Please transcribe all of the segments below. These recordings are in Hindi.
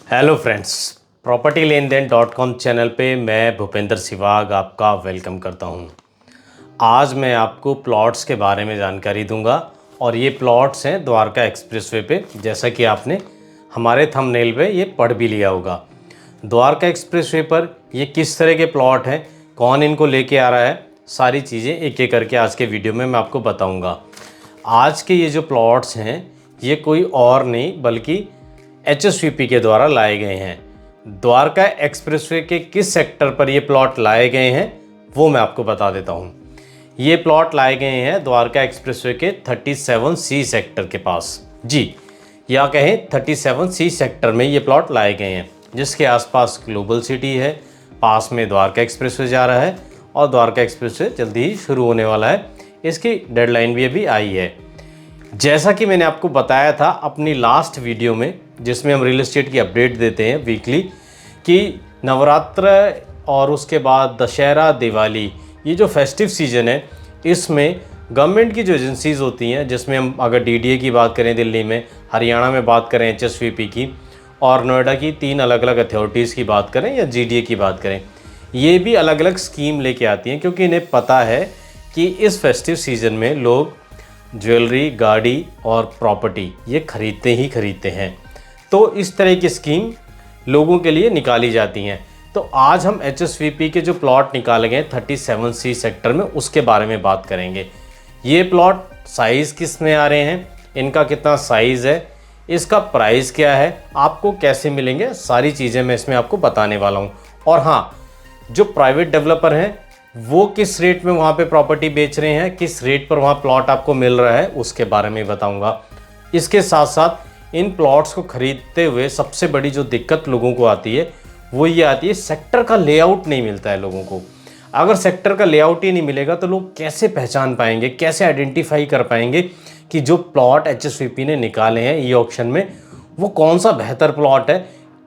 हेलो फ्रेंड्स, प्रॉपर्टी लेन देन .com चैनल पे मैं भूपेंद्र सिवाग आपका वेलकम करता हूँ। आज मैं आपको प्लॉट्स के बारे में जानकारी दूंगा और ये प्लॉट्स हैं द्वारका एक्सप्रेसवे पे, जैसा कि आपने हमारे थंबनेल पे ये पढ़ भी लिया होगा। द्वारका एक्सप्रेसवे पर ये किस तरह के प्लॉट हैं, कौन इनको लेके आ रहा है, सारी चीज़ें एक एक करके आज के वीडियो में मैं आपको बताऊँगा। आज के ये जो प्लॉट्स हैं ये कोई और नहीं बल्कि HSVP के द्वारा लाए गए हैं। द्वारका एक्सप्रेसवे के किस सेक्टर पर ये प्लॉट लाए गए हैं वो मैं आपको बता देता हूँ। ये प्लॉट लाए गए हैं द्वारका एक्सप्रेसवे के 37C सेक्टर के पास, जी, या कहें 37C सेक्टर में ये प्लॉट लाए गए हैं, जिसके आसपास ग्लोबल सिटी है, पास में द्वारका एक्सप्रेसवे जा रहा है और द्वारका एक्सप्रेसवे जल्दी ही शुरू होने वाला है। इसकी डेडलाइन भी अभी आई है। जैसा कि मैंने आपको बताया था अपनी लास्ट वीडियो में, जिसमें हम रियल एस्टेट की अपडेट देते हैं वीकली, कि नवरात्र और उसके बाद दशहरा, दिवाली, ये जो फेस्टिव सीज़न है, इसमें गवर्नमेंट की जो एजेंसीज़ होती हैं, जिसमें हम अगर DDA की बात करें दिल्ली में, हरियाणा में बात करें HSVP की, और नोएडा की 3 अलग अलग अथॉरिटीज़ की बात करें या GDA की बात करें, ये भी अलग अलग स्कीम लेके आती हैं, क्योंकि इन्हें पता है कि इस फेस्टिव सीज़न में लोग ज्वेलरी, गाड़ी और प्रॉपर्टी ये खरीदते ही खरीदते हैं। तो इस तरह की स्कीम लोगों के लिए निकाली जाती हैं। तो आज हम HSVP के जो प्लॉट निकाले गए 37C सेक्टर में, उसके बारे में बात करेंगे। ये प्लॉट साइज़ किस में आ रहे हैं, इनका कितना साइज़ है, इसका प्राइस क्या है, आपको कैसे मिलेंगे, सारी चीज़ें मैं इसमें आपको बताने वाला हूँ। और हाँ, जो प्राइवेट डेवलपर हैं वो किस रेट में वहाँ पे प्रॉपर्टी बेच रहे हैं, किस रेट पर वहाँ प्लॉट आपको मिल रहा है, उसके बारे में बताऊँगा। इसके साथ साथ इन प्लॉट्स को खरीदते हुए सबसे बड़ी जो दिक्कत लोगों को आती है वो ये आती है, सेक्टर का लेआउट नहीं मिलता है लोगों को। अगर सेक्टर का लेआउट ही नहीं मिलेगा तो लोग कैसे पहचान पाएंगे, कैसे आइडेंटिफाई कर पाएंगे कि जो प्लॉट HSVP ने निकाले हैं ई ऑक्शन में वो कौन सा बेहतर प्लॉट है,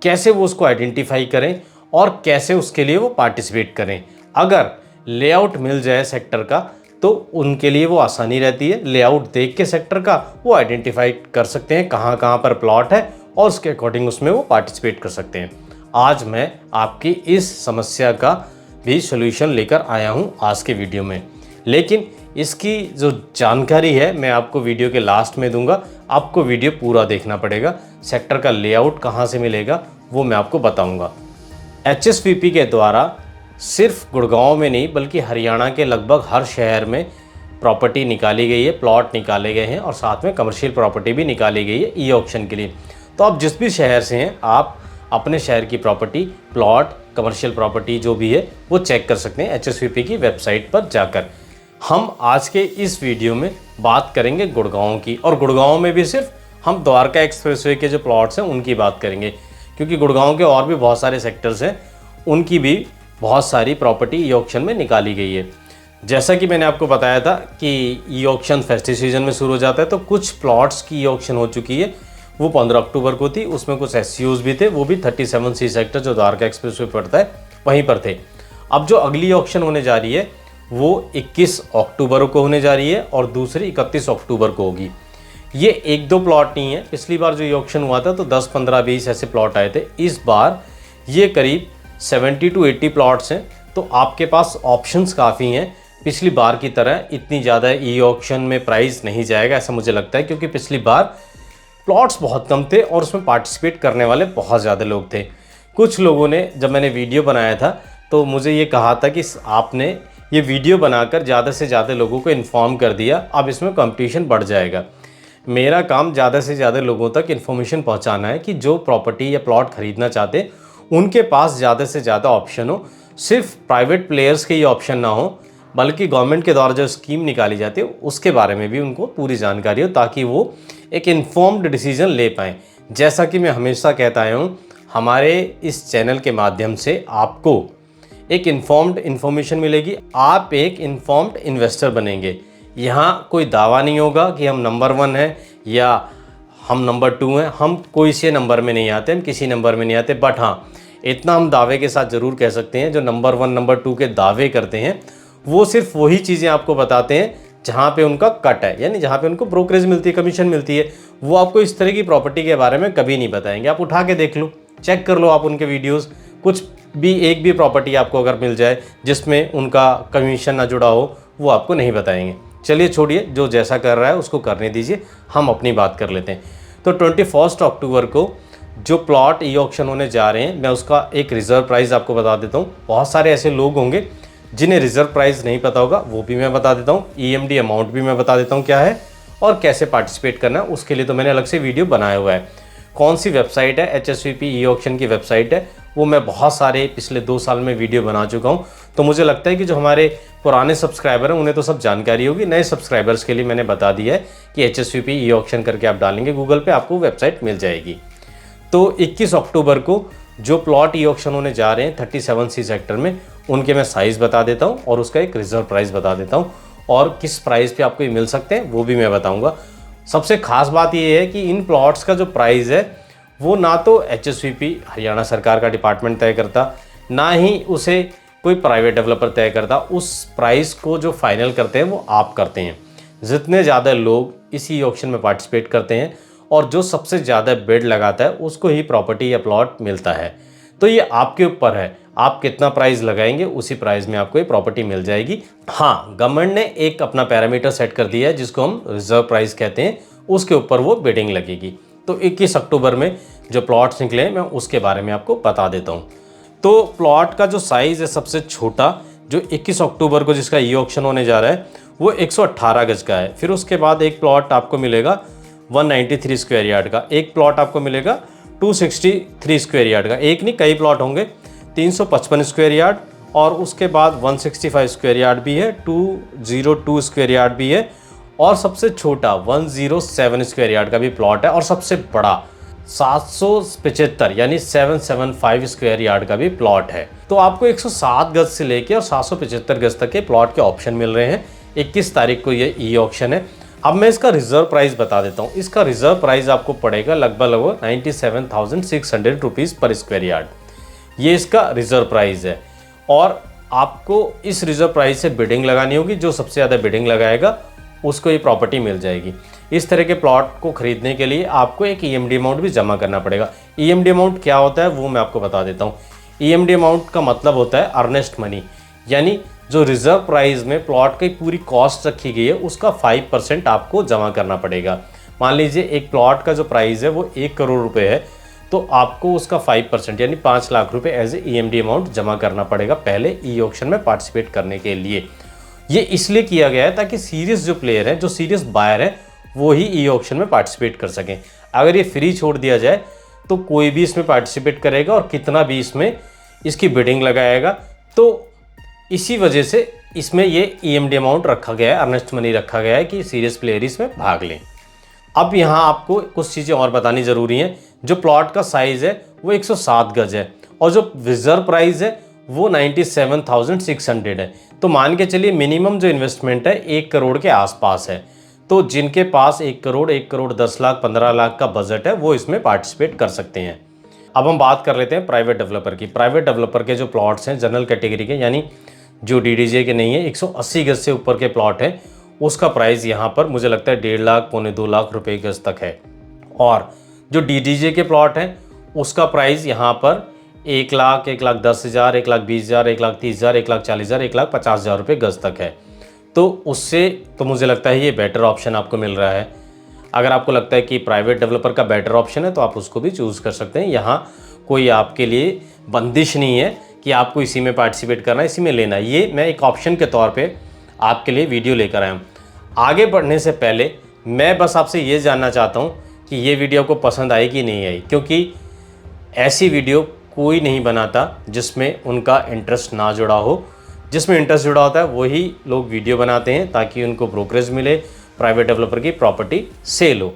कैसे वो उसको आइडेंटिफाई करें और कैसे उसके लिए वो पार्टिसिपेट करें। अगर लेआउट मिल जाए सेक्टर का तो उनके लिए वो आसानी रहती है। लेआउट देख के सेक्टर का वो आइडेंटिफाई कर सकते हैं कहाँ कहाँ पर प्लॉट है और उसके अकॉर्डिंग उसमें वो पार्टिसिपेट कर सकते हैं। आज मैं आपकी इस समस्या का भी सॉल्यूशन लेकर आया हूँ आज के वीडियो में, लेकिन इसकी जो जानकारी है मैं आपको वीडियो के लास्ट में दूंगा। आपको वीडियो पूरा देखना पड़ेगा। सेक्टर का लेआउट कहाँ से मिलेगा वो मैं आपको बताऊँगा। HSVP के द्वारा सिर्फ गुड़गांव में नहीं बल्कि हरियाणा के लगभग हर शहर में प्रॉपर्टी निकाली गई है, प्लॉट निकाले गए हैं और साथ में कमर्शियल प्रॉपर्टी भी निकाली गई है ई ऑक्शन के लिए। तो आप जिस भी शहर से हैं आप अपने शहर की प्रॉपर्टी, प्लॉट, कमर्शियल प्रॉपर्टी जो भी है वो चेक कर सकते हैं HSVP की वेबसाइट पर जाकर। हम आज के इस वीडियो में बात करेंगे गुड़गांव की, और गुड़गांव में भी सिर्फ हम द्वारका एक्सप्रेसवे के जो प्लॉट्स हैं उनकी बात करेंगे, क्योंकि गुड़गांव के और भी बहुत सारे सेक्टर्स हैं, उनकी भी बहुत सारी प्रॉपर्टी ई ऑक्शन में निकाली गई है। जैसा कि मैंने आपको बताया था कि ई ऑक्शन फेस्टिव सीजन में शुरू हो जाता है, तो कुछ प्लॉट्स की ई ऑक्शन हो चुकी है, वो 15 अक्टूबर को थी। उसमें कुछ SCOs भी थे, वो भी 37C सेक्टर जो द्वारका एक्सप्रेसवे पड़ता है वहीं पर थे। अब जो अगली ऑक्शन होने जा रही है वो 21 अक्टूबर को होने जा रही है और दूसरी 31 अक्टूबर को होगी। ये 1-2 प्लॉट नहीं है। पिछली बार जो ये ऑक्शन हुआ था तो 10, 15, 20 ऐसे प्लॉट आए थे। इस बार ये करीब 70 to 80 प्लॉट्स हैं, तो आपके पास ऑप्शंस काफ़ी हैं। पिछली बार की तरह इतनी ज़्यादा ई ऑक्शन में प्राइस नहीं जाएगा ऐसा मुझे लगता है, क्योंकि पिछली बार प्लॉट्स बहुत कम थे और उसमें पार्टिसिपेट करने वाले बहुत ज़्यादा लोग थे। कुछ लोगों ने, जब मैंने वीडियो बनाया था तो मुझे ये कहा था कि आपने ये वीडियो बनाकर ज़्यादा से ज़्यादा लोगों को इन्फॉर्म कर दिया, अब इसमें कंपटीशन बढ़ जाएगा। मेरा काम ज़्यादा से ज़्यादा लोगों तक इन्फॉर्मेशन पहुँचाना है कि जो प्रॉपर्टी या प्लॉट ख़रीदना चाहते हैं उनके पास ज़्यादा से ज़्यादा ऑप्शन हो। सिर्फ प्राइवेट प्लेयर्स के ये ऑप्शन ना हो, बल्कि गवर्नमेंट के द्वारा जो स्कीम निकाली जाती है उसके बारे में भी उनको पूरी जानकारी हो, ताकि वो एक इन्फॉर्म्ड डिसीजन ले पाएँ। जैसा कि मैं हमेशा कहता आया हूँ, हमारे इस चैनल के माध्यम से आपको एक इन्फॉर्म्ड इन्फॉर्मेशन मिलेगी, आप एक इन्फॉर्म्ड इन्वेस्टर बनेंगे। यहाँ कोई दावा नहीं होगा कि हम नंबर 1 हैं या हम नंबर 2 हैं। हम कोई से नंबर में नहीं आते, हम किसी नंबर में नहीं आते। बट हाँ, इतना हम दावे के साथ ज़रूर कह सकते हैं, जो नंबर 1, नंबर 2 के दावे करते हैं वो सिर्फ वही चीज़ें आपको बताते हैं जहाँ पे उनका कट है, यानी जहाँ पे उनको ब्रोकरेज मिलती है, कमीशन मिलती है। वो आपको इस तरह की प्रॉपर्टी के बारे में कभी नहीं बताएंगे। आप उठा के देख लो, चेक कर लो आप उनके वीडियोस। कुछ भी एक भी प्रॉपर्टी आपको अगर मिल जाए जिसमें उनका कमीशन ना जुड़ा हो, वो आपको नहीं बताएंगे। चलिए छोड़िए, जो जैसा कर रहा है उसको करने दीजिए, हम अपनी बात कर लेते हैं। तो 21 अक्टूबर को जो प्लॉट ई ऑक्शन होने जा रहे हैं, मैं उसका एक रिज़र्व प्राइस आपको बता देता हूँ। बहुत सारे ऐसे लोग होंगे जिन्हें रिज़र्व प्राइस नहीं पता होगा, वो भी मैं बता देता हूँ। EMD अमाउंट भी मैं बता देता हूँ क्या है और कैसे पार्टिसिपेट करना है। उसके लिए तो मैंने अलग से वीडियो बनाया हुआ है। कौन सी वेबसाइट है, HSVP ई ऑक्शन की वेबसाइट है, वो मैं बहुत सारे पिछले 2 साल में वीडियो बना चुका हूँ। तो मुझे लगता है कि जो हमारे पुराने सब्सक्राइबर हैं उन्हें तो सब जानकारी होगी। नए सब्सक्राइबर्स के लिए मैंने बता दिया है कि HSVP ई ऑक्शन करके आप डालेंगे गूगल पे, आपको वेबसाइट मिल जाएगी। तो 21 अक्टूबर को जो प्लॉट ई ऑक्शन होने जा रहे हैं 37C सेक्टर में, उनके मैं साइज़ बता देता हूँ और उसका एक रिजर्व प्राइस बता देता हूँ, और किस प्राइस पे आपको ये मिल सकते हैं वो भी मैं बताऊँगा। सबसे खास बात ये है कि इन प्लॉट्स का जो प्राइस है वो ना तो HSVP हरियाणा सरकार का डिपार्टमेंट तय करता, ना ही उसे कोई प्राइवेट डेवलपर तय करता। उस प्राइस को जो फाइनल करते हैं वो आप करते हैं। जितने ज़्यादा लोग इस ई ऑक्शन में पार्टिसिपेट करते हैं और जो सबसे ज़्यादा बिड लगाता है उसको ही प्रॉपर्टी या प्लॉट मिलता है। तो ये आपके ऊपर है, आप कितना प्राइस लगाएंगे, उसी प्राइस में आपको ये प्रॉपर्टी मिल जाएगी। हाँ, गवर्नमेंट ने एक अपना पैरामीटर सेट कर दिया है जिसको हम रिजर्व प्राइस कहते हैं, उसके ऊपर वो बिडिंग लगेगी। तो 21 अक्टूबर में जो प्लॉट्स निकले हैं मैं उसके बारे में आपको बता देता हूँ। तो प्लॉट का जो साइज़ है सबसे छोटा, जो 21 अक्टूबर को जिसका ई ऑक्शन होने जा रहा है, वो 118 गज का है। फिर उसके बाद एक प्लॉट आपको मिलेगा 193 स्क्वायर यार्ड का, एक प्लॉट आपको मिलेगा 263 स्क्वायर यार्ड का, एक नहीं कई प्लॉट होंगे, 355 स्क्वायर यार्ड, और उसके बाद 165 स्क्वायर यार्ड भी है, 202 स्क्वायर यार्ड भी है, और सबसे छोटा 107 स्क्वायर यार्ड का भी प्लॉट है, और सबसे बड़ा 775 यानी 775 स्क्वायर यार्ड का भी प्लॉट है। तो आपको 107 गज से लेके और 775 गज तक के प्लॉट के ऑप्शन मिल रहे हैं। 21 तारीख को ये ई ऑक्शन है। अब मैं इसका रिजर्व प्राइस बता देता हूँ। इसका रिजर्व प्राइस आपको पड़ेगा लगभग 97,600 रुपीज़ पर स्क्वायर यार्ड। ये इसका रिजर्व प्राइस है, और आपको इस रिजर्व प्राइस से बिडिंग लगानी होगी। जो सबसे ज़्यादा बिडिंग लगाएगा उसको ये प्रॉपर्टी मिल जाएगी। इस तरह के प्लॉट को खरीदने के लिए आपको एक EMD अमाउंट भी जमा करना पड़ेगा। EMD अमाउंट क्या होता है वो मैं आपको बता देता हूँ। EMD अमाउंट का मतलब होता है अर्नेस्ट मनी, यानी जो रिजर्व प्राइस में प्लॉट की पूरी कॉस्ट रखी गई है उसका 5% आपको जमा करना पड़ेगा। मान लीजिए एक प्लॉट का जो प्राइस है वो 1 करोड़ रुपए है, तो आपको उसका 5% यानी 5 लाख रुपए एज ए EMD अमाउंट जमा करना पड़ेगा पहले ई ऑक्शन में पार्टिसिपेट करने के लिए। ये इसलिए किया गया है ताकि सीरियस जो प्लेयर हैं, जो सीरियस बायर हैं, वो ही ई ऑक्शन में पार्टिसिपेट कर सकें। अगर ये फ्री छोड़ दिया जाए तो कोई भी इसमें पार्टिसिपेट करेगा और कितना भी इसमें इसकी बिडिंग लगाएगा। तो इसी वजह से इसमें ये EMD अमाउंट रखा गया है, अर्नेस्ट मनी रखा गया है कि सीरियस प्लेयर इसमें भाग लें। अब यहाँ आपको कुछ चीज़ें और बतानी ज़रूरी हैं। जो प्लॉट का साइज़ है वो 107 गज है, और जो रिजर्व प्राइस है वो 97,600 है। तो मान के चलिए मिनिमम जो इन्वेस्टमेंट है 1 करोड़ के आसपास है। तो जिनके पास 1 करोड़, 1 करोड़ 10 लाख, 15 लाख का बजट है वो इसमें पार्टिसिपेट कर सकते हैं। अब हम बात कर लेते हैं प्राइवेट डेवलपर की। प्राइवेट डेवलपर के जो प्लॉट्स हैं जनरल कैटेगरी के, यानी जो DDJ के नहीं है, 180 गज से ऊपर के प्लॉट हैं, उसका प्राइस यहाँ पर मुझे लगता है 1.5 लाख, पौने 2 लाख रुपए गज तक है। और जो DDJ के प्लॉट हैं उसका प्राइस यहाँ पर 1 लाख, 1,10,000, 1,20,000, 1,30,000, 1,40,000, 1,50,000 रुपये गज तक है। तो उससे तो मुझे लगता है ये बेटर ऑप्शन आपको मिल रहा है। अगर आपको लगता है कि प्राइवेट डेवलपर का बेटर ऑप्शन है तो आप उसको भी चूज़ कर सकते हैं। यहाँ कोई आपके लिए बंदिश नहीं है कि आपको इसी में पार्टिसिपेट करना है, इसी में लेना है। ये मैं एक ऑप्शन के तौर पे आपके लिए वीडियो लेकर आया हूँ। आगे बढ़ने से पहले मैं बस आपसे ये जानना चाहता हूँ कि ये वीडियो को पसंद आई कि नहीं आई, क्योंकि ऐसी वीडियो कोई नहीं बनाता जिसमें उनका इंटरेस्ट ना जुड़ा हो। जिसमें इंटरेस्ट जुड़ा होता है वही लोग वीडियो बनाते हैं ताकि उनको ब्रोकरेज मिले, प्राइवेट डेवलपर की प्रॉपर्टी सेल हो।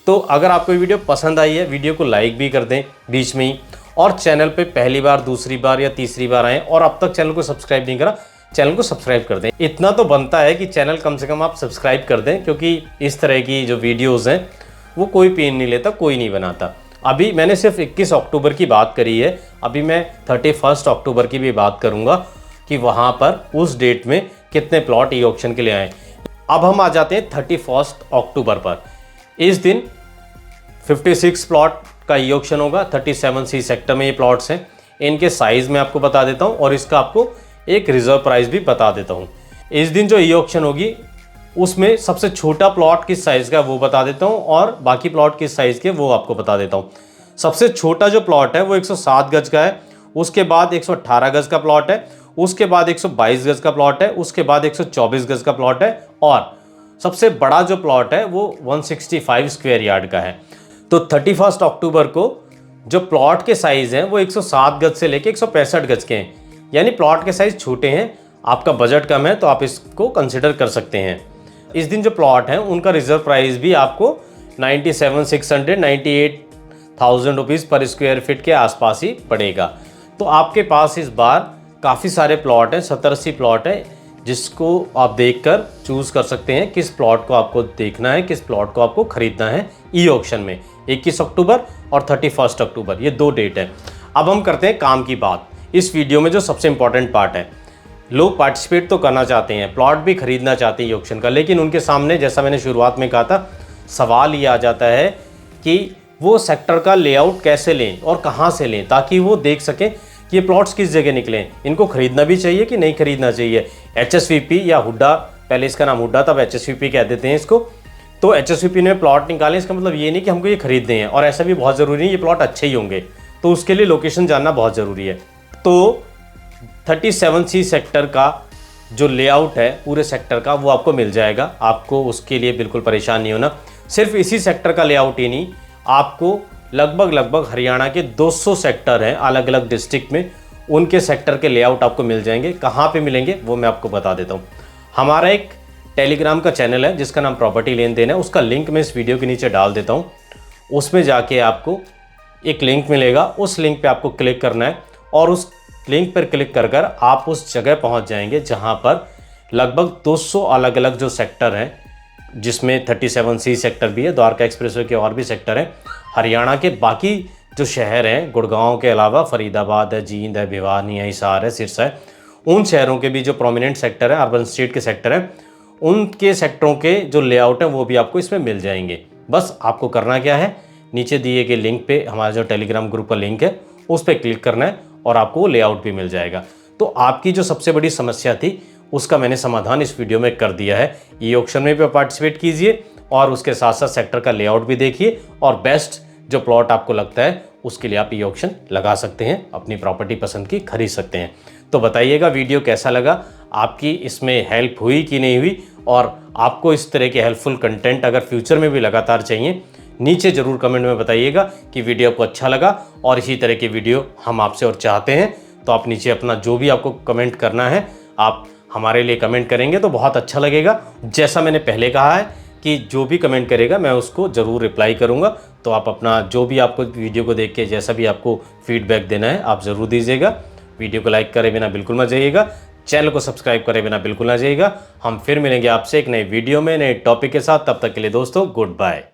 तो अगर आपको वीडियो पसंद आई है, वीडियो को लाइक भी कर दें बीच में ही, और चैनल पे पहली बार, दूसरी बार या तीसरी बार आएँ और अब तक चैनल को सब्सक्राइब नहीं करा, चैनल को सब्सक्राइब कर दें। इतना तो बनता है कि चैनल कम से कम आप सब्सक्राइब कर दें, क्योंकि इस तरह की जो वीडियोज़ हैं वो कोई पेन नहीं लेता, कोई नहीं बनाता। अभी मैंने सिर्फ 21 अक्टूबर की बात करी है, अभी मैं 31 अक्टूबर की भी बात करूँगा कि वहाँ पर उस डेट में कितने प्लॉट ई ऑक्शन के लिए आए। अब हम आ जाते हैं 31 अक्टूबर पर। इस दिन 56 प्लॉट का ई ऑक्शन होगा। 37C सेक्टर में ये प्लॉट्स हैं। इनके साइज़ मैं आपको बता देता हूँ और इसका आपको एक रिजर्व प्राइस भी बता देता हूँ। इस दिन जो ई ऑक्शन होगी उसमें सबसे छोटा प्लॉट किस साइज़ का वो बता देता हूँ और बाकी प्लॉट किस साइज़ के वो आपको बता देता हूँ। सबसे छोटा जो प्लॉट है वो 107 गज का है, उसके बाद 118 गज का प्लॉट है, उसके बाद 122 गज का प्लॉट है, उसके बाद 124 गज का प्लॉट है और सबसे बड़ा जो प्लॉट है वो 165 स्क्वायर यार्ड का है। तो 31 अक्टूबर को जो प्लॉट के साइज़ हैं वो 107 गज से लेके 165 गज के हैं, यानी प्लॉट के साइज़ छोटे हैं। आपका बजट कम है तो आप इसको कंसिडर कर सकते हैं। इस दिन जो प्लॉट हैं उनका रिजर्व प्राइस भी आपको 98,600 रुपीज़ पर स्क्वायर फीट के आसपास ही पड़ेगा। तो आपके पास इस बार काफ़ी सारे प्लॉट हैं, 70-80 प्लॉट हैं, जिसको आप देखकर चूज़ कर सकते हैं किस प्लॉट को आपको देखना है, किस प्लॉट को आपको ख़रीदना है ई ऑक्शन में। 21 अक्टूबर और 31 अक्टूबर ये 2 डेट है। अब हम करते हैं काम की बात। इस वीडियो में जो सबसे इम्पॉर्टेंट पार्ट है, लोग पार्टिसिपेट तो करना चाहते हैं, प्लॉट भी खरीदना चाहते हैं ई ऑक्शन का, लेकिन उनके सामने जैसा मैंने शुरुआत में कहा था सवाल ये आ जाता है कि वो सेक्टर का लेआउट कैसे लें और कहाँ से लें, ताकि वो देख सकें कि ये प्लॉट्स किस जगह निकलें, इनको खरीदना भी चाहिए कि नहीं खरीदना चाहिए। HSVP या हुड्डा, पहले इसका नाम हुड्डा तब HSVP कह देते हैं इसको। तो HSVP ने प्लॉट निकाले, इसका मतलब ये नहीं कि हमको ये खरीदने हैं, और ऐसा भी बहुत ज़रूरी नहीं ये प्लॉट अच्छे ही होंगे, तो उसके लिए लोकेशन जानना बहुत ज़रूरी है। तो 37C सेक्टर का जो लेआउट है पूरे सेक्टर का वो आपको मिल जाएगा, आपको उसके लिए बिल्कुल परेशान नहीं होना। सिर्फ इसी सेक्टर का लेआउट ही नहीं, आपको लगभग हरियाणा के 200 सेक्टर हैं अलग अलग डिस्ट्रिक्ट में, उनके सेक्टर के लेआउट आपको मिल जाएंगे। कहाँ पे मिलेंगे वो मैं आपको बता देता हूँ। हमारा एक टेलीग्राम का चैनल है जिसका नाम प्रॉपर्टी लेन देन है, उसका लिंक मैं इस वीडियो के नीचे डाल देता हूँ। उसमें जाके आपको एक लिंक मिलेगा, उस लिंक पे आपको क्लिक करना है और उस लिंक पर क्लिक कर कर आप उस जगह पहुँच जाएंगे जहाँ पर लगभग 200 अलग अलग जो सेक्टर हैं, जिसमें 37C सेक्टर भी है, द्वारका एक्सप्रेसवे के और भी सेक्टर हैं। हरियाणा के बाकी जो शहर हैं, गुड़गांव के अलावा फरीदाबाद है, जींद है, भिवानी है, हिसार है, सिरसा है, उन शहरों के भी जो प्रोमिनेंट सेक्टर हैं, अर्बन स्टेट के सेक्टर हैं, उनके सेक्टरों के जो लेआउट हैं वो भी आपको इसमें मिल जाएंगे। बस आपको करना क्या है, नीचे दिए गए लिंक पे हमारा जो टेलीग्राम ग्रुप का लिंक है उस पर क्लिक करना है और आपको वो लेआउट भी मिल जाएगा। तो आपकी जो सबसे बड़ी समस्या थी उसका मैंने समाधान इस वीडियो में कर दिया है। ई ऑक्शन में भी पार्टिसिपेट कीजिए और उसके साथ साथ सेक्टर का लेआउट भी देखिए, और बेस्ट जो प्लॉट आपको लगता है उसके लिए आप ई ऑक्शन लगा सकते हैं, अपनी प्रॉपर्टी पसंद की खरीद सकते हैं। तो बताइएगा वीडियो कैसा लगा, आपकी इसमें हेल्प हुई कि नहीं हुई, और आपको इस तरह के हेल्पफुल कंटेंट अगर फ्यूचर में भी लगातार चाहिए, नीचे ज़रूर कमेंट में बताइएगा कि वीडियो आपको अच्छा लगा और इसी तरह की वीडियो हम आपसे और चाहते हैं। तो आप नीचे अपना जो भी आपको कमेंट करना है आप हमारे लिए कमेंट करेंगे तो बहुत अच्छा लगेगा। जैसा मैंने पहले कहा है कि जो भी कमेंट करेगा मैं उसको ज़रूर रिप्लाई करूँगा। तो आप अपना जो भी आपको वीडियो को देख के जैसा भी आपको फीडबैक देना है आप ज़रूर दीजिएगा। वीडियो को लाइक करे बिना बिल्कुल मत जाइएगा, चैनल को सब्सक्राइब करे बिना बिल्कुल ना जाइएगा। हम फिर मिलेंगे आपसे एक नई वीडियो में नए टॉपिक के साथ, तब तक के लिए दोस्तों गुड बाय।